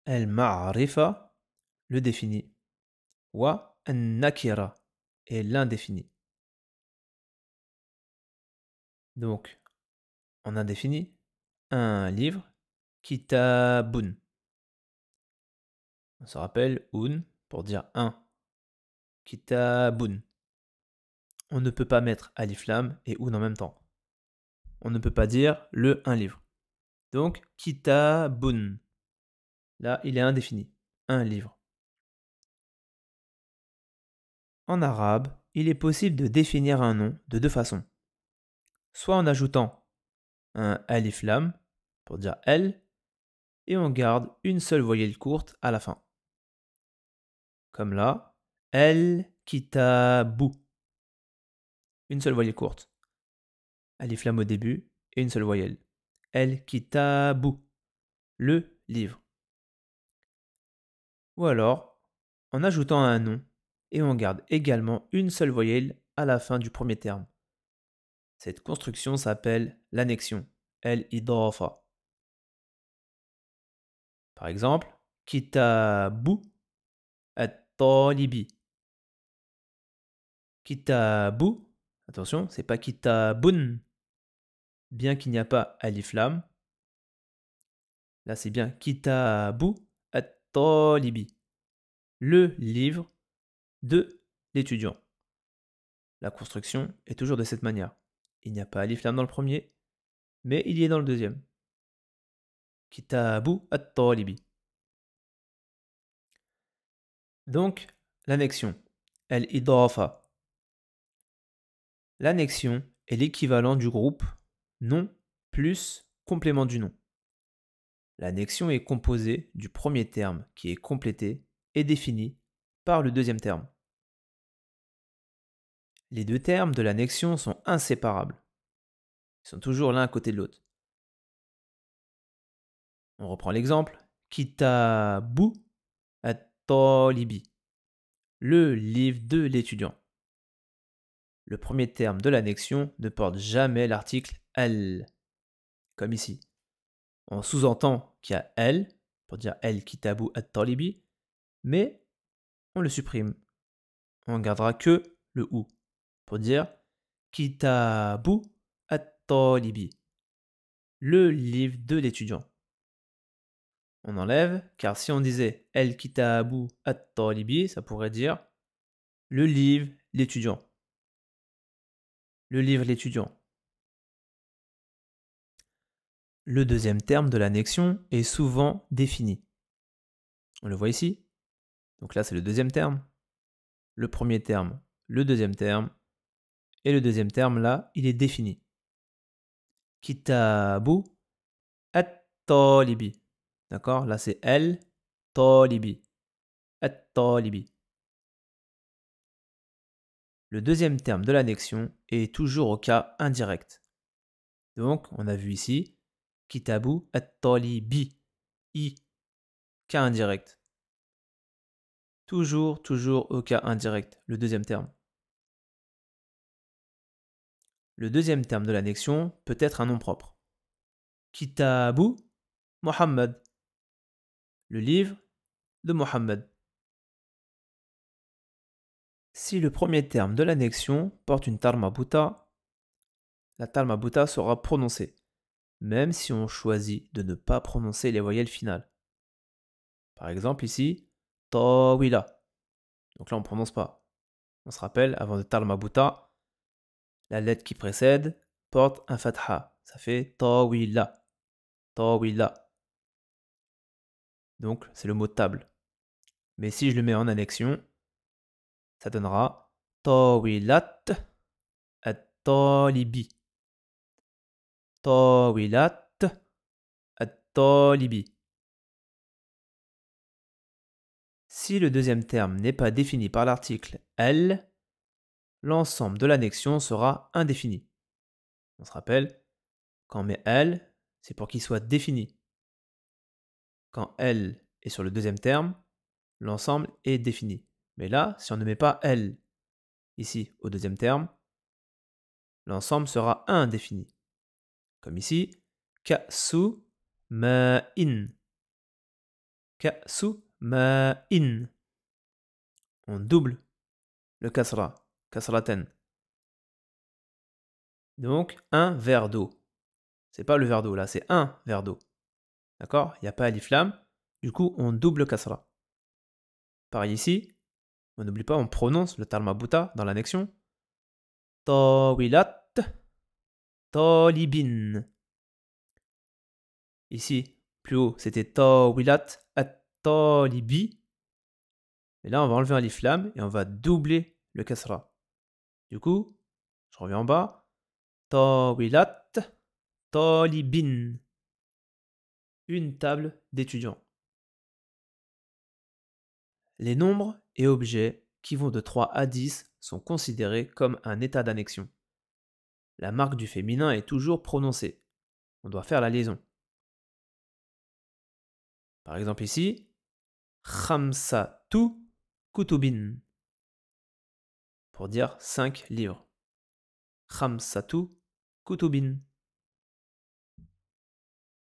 Al-ma'rifa, le défini. Wa an-nakira est l'indéfini. Donc, en indéfini, un livre, kitabun. On se rappelle un pour dire un. Kitabun. On ne peut pas mettre alif lam et un en même temps. On ne peut pas dire un livre. Donc, kitabun. Là, il est indéfini. Un livre. En arabe, il est possible de définir un nom de deux façons. Soit en ajoutant un alif lam pour dire el, et on garde une seule voyelle courte à la fin. Comme là, el kitabu. Une seule voyelle courte. Alif lam au début et une seule voyelle. El kitabu. Le livre. Ou alors, en ajoutant un nom, et on garde également une seule voyelle à la fin du premier terme. Cette construction s'appelle l'annexion, el-idafa. Par exemple, kitabu at-talibi. Kitabu, attention, c'est pas kitabun, bien qu'il n'y a pas alif lam. Là, c'est bien kitabu at-talibi, le livre de l'étudiant. La construction est toujours de cette manière. Il n'y a pas alif lam dans le premier, mais il y est dans le deuxième. Kitabu at-talibi. Donc, l'annexion, el-idafa. L'annexion est l'équivalent du groupe nom plus complément du nom. L'annexion est composée du premier terme qui est complété et défini par le deuxième terme. Les deux termes de l'annexion sont inséparables. Ils sont toujours l'un à côté de l'autre. On reprend l'exemple. Kitabu at-talibi. Le livre de l'étudiant. Le premier terme de l'annexion ne porte jamais l'article al, comme ici. On sous-entend qu'il y a el, pour dire el kitabu at-talibi, mais on le supprime. On gardera que le ou, pour dire kitabu at-talibi, le livre de l'étudiant. On enlève, car si on disait el kitabu at-talibi, ça pourrait dire le livre, l'étudiant. Le livre, l'étudiant. Le deuxième terme de l'annexion est souvent défini. On le voit ici. Donc là, c'est le deuxième terme. Le premier terme, le deuxième terme. Et le deuxième terme, là, il est défini. Kitabu at-talibi. D'accord? Là, c'est el talibi. At-talibi. Le deuxième terme de l'annexion est toujours au cas indirect. Donc, on a vu ici, kitabu at-talibi. I. Cas indirect. Toujours au cas indirect, le deuxième terme. Le deuxième terme de l'annexion peut être un nom propre. Kitabu Muhammad. Le livre de Muhammad. Si le premier terme de l'annexion porte une tarmabuta, la tarmabuta sera prononcée, même si on choisit de ne pas prononcer les voyelles finales. Par exemple ici, tawila. Donc là on ne prononce pas. On se rappelle, avant de tarmabuta, la lettre qui précède porte un fatha. Ça fait tawila. Tawila. Donc c'est le mot table. Mais si je le mets en annexion, ça donnera tawilat at-talibi. Tawilat at-talibi. Si le deuxième terme n'est pas défini par l'article el, l'ensemble de l'annexion sera indéfini. On se rappelle, quand on met el, c'est pour qu'il soit défini. Quand el est sur le deuxième terme, l'ensemble est défini. Mais là, si on ne met pas el ici au deuxième terme, l'ensemble sera indéfini. Comme ici, ka'su ma'in. Ka'su ma'in. On double le kasra. Kasraten. Donc, un verre d'eau. C'est pas le verre d'eau, là, c'est un verre d'eau. D'accord? Il n'y a pas alif lam. Du coup, on double le kasra. Pareil ici. On n'oublie pas, on prononce le talmabuta dans l'annexion. Tawilat. Talibin. Ici, plus haut, c'était tawilat at-talibi. Et là, on va enlever un alif lam et on va doubler le kasra. Du coup, je reviens en bas. Tawilat talibin. Une table d'étudiants. Les nombres et objets qui vont de 3 à 10 sont considérés comme un état d'annexion. La marque du féminin est toujours prononcée. On doit faire la liaison. Par exemple ici, khamsatu kutubin. Pour dire 5 livres. Khamsatu kutubin.